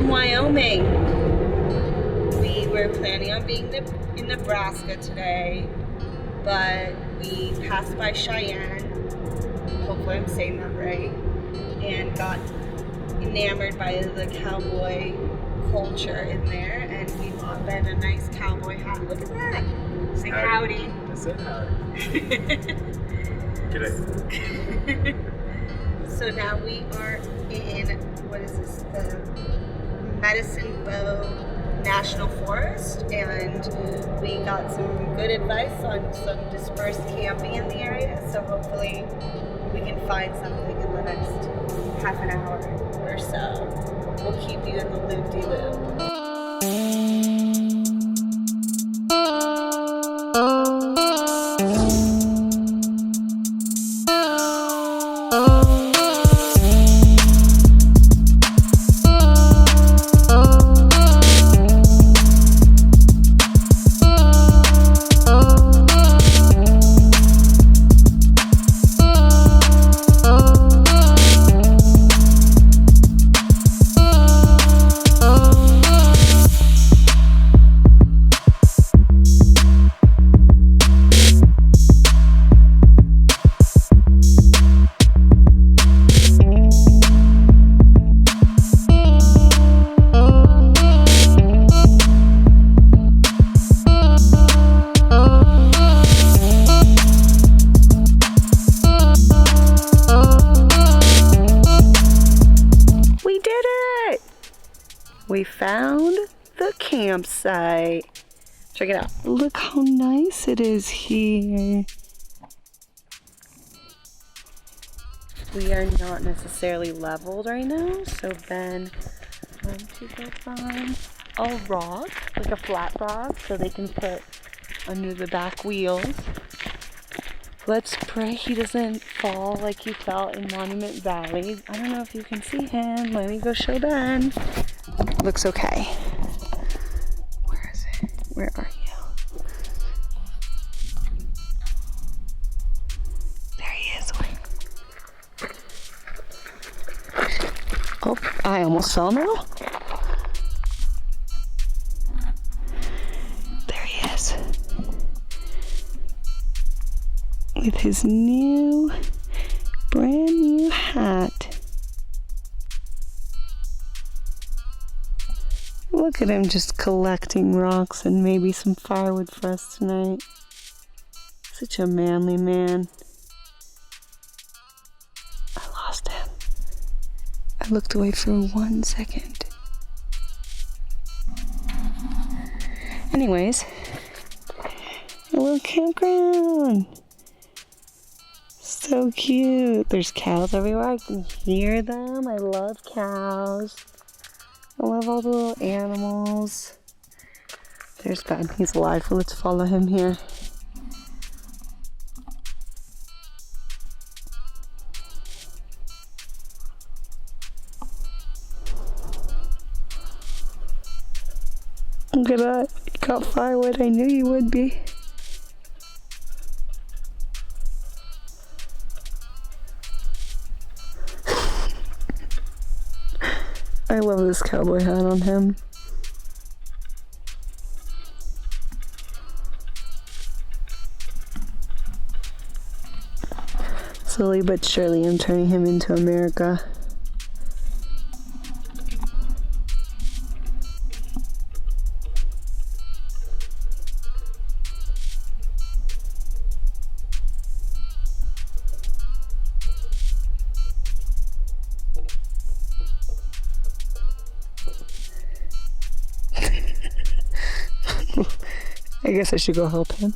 from Wyoming. We were planning on being in Nebraska today, but we passed by Cheyenne, hopefully I'm saying that right, and got enamored by the cowboy culture in there, and we bought Ben a nice cowboy hat. Look at that! Say howdy. I said howdy. G'day. So now we are in, what is this, the Medicine Bow National Forest, and we got some good advice on some dispersed camping in the area, so hopefully we can find something in the next half an hour or so. We'll keep you in the loop-de-loop. We found the campsite. Check it out. Look how nice it is here. We are not necessarily leveled right now, so Ben went to go find a rock, like a flat rock, so they can put under the back wheels. Let's pray he doesn't fall like he fell in Monument Valley. I don't know if you can see him. Let me go show Ben. Looks okay. Where is it? Where are you? There he is. Oh, I almost fell now. There he is. With his brand new hat. Look at him just collecting rocks and maybe some firewood for us tonight. Such a manly man. I lost him. I looked away for 1 second. Anyways, a little campground. So cute. There's cows everywhere. I can hear them. I love cows. I love all the little animals. There's Ben. He's alive. Let's follow him here. Look at that. You got firewood. I knew you would be. I love this cowboy hat on him. Slowly but surely, I'm turning him into America. I guess I should go help him.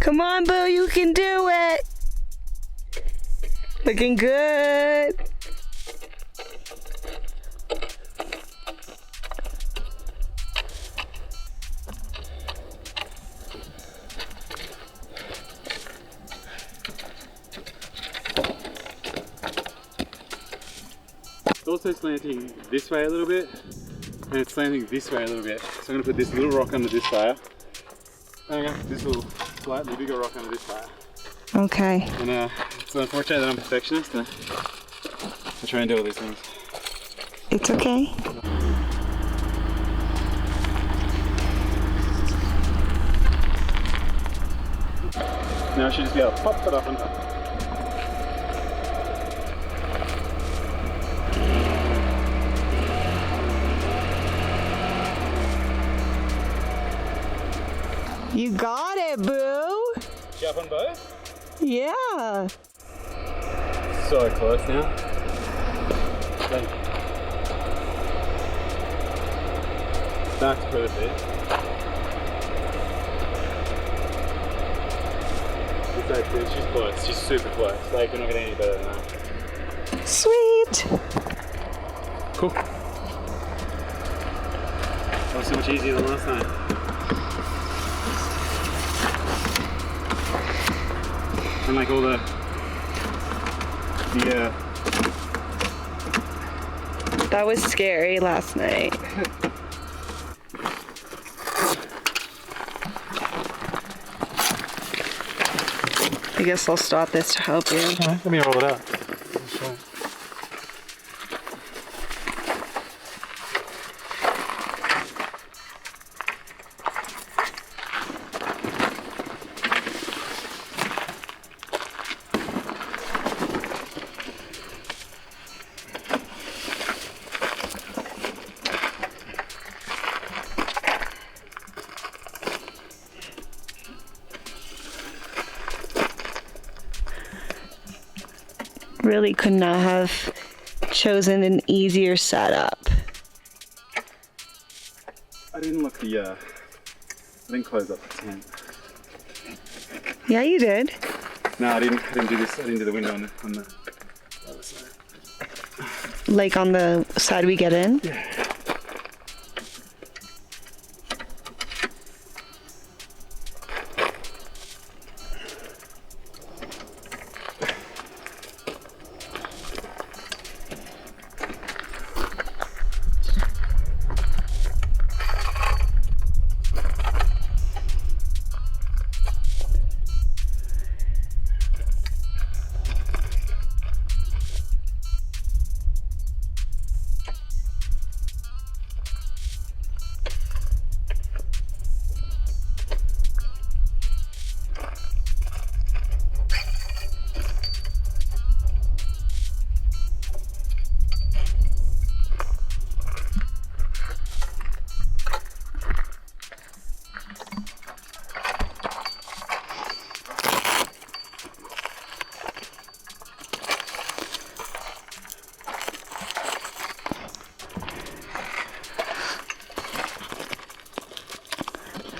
Come on, Boo, you can do it! Looking good! It's also slanting this way a little bit, and it's slanting this way a little bit. So I'm going to put this little rock under this fire. And I'm going to put this little slightly bigger rock under this fire. Okay. And it's unfortunate that I'm a perfectionist. I try and do all these things. It's okay. Now I should just be able to pop it up and up. You got it, boo! Jump on both? Yeah. So close now. That's perfect. She's close. She's super close. Like, we're not getting any better than that. Sweet. Cool. That was so much easier than last time. And like all the That was scary last night. I guess I'll stop this to help you. Let me roll it out. Really could not have chosen an easier setup. I didn't look I didn't close up the tent. Yeah, you did. No, I didn't do this. I didn't do the window on the other side. Like on the side we get in? Yeah.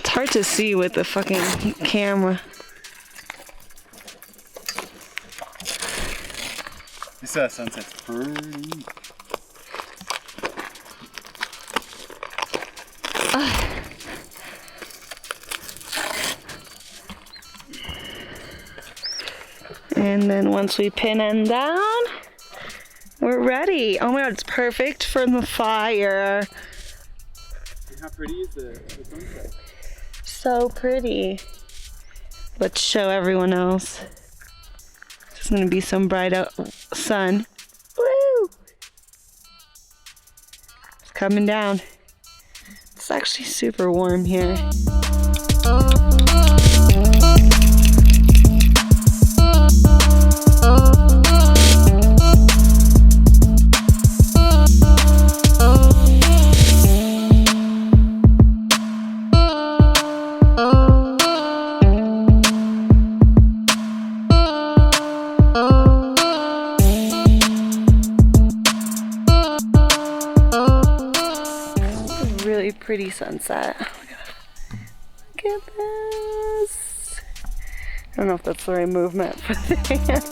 It's hard to see with the fucking camera. This sunset's pretty. And then once we pin end down, we're ready. Oh my god, it's perfect for the fire. How pretty is the sunset? So pretty. Let's show everyone else. There's gonna be some bright out sun. Woo! It's coming down. It's actually super warm here. Really pretty sunset. Look at this. I don't know if that's the right movement for the hands.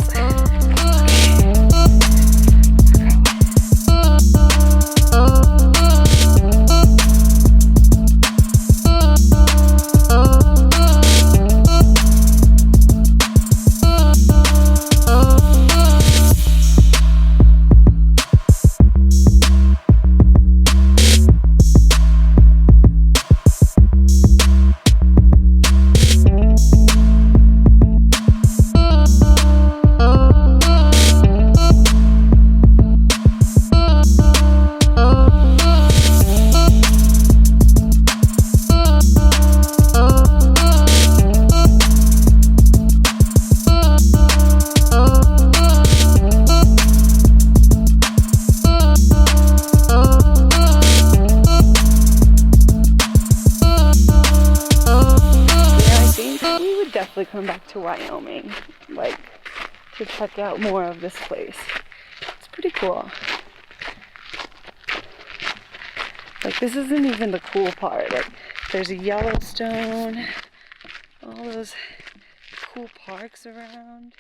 definitely come back to Wyoming, like, to check out more of this place. It's pretty cool. Like, this isn't even the cool part. Like, there's a Yellowstone, all those cool parks around.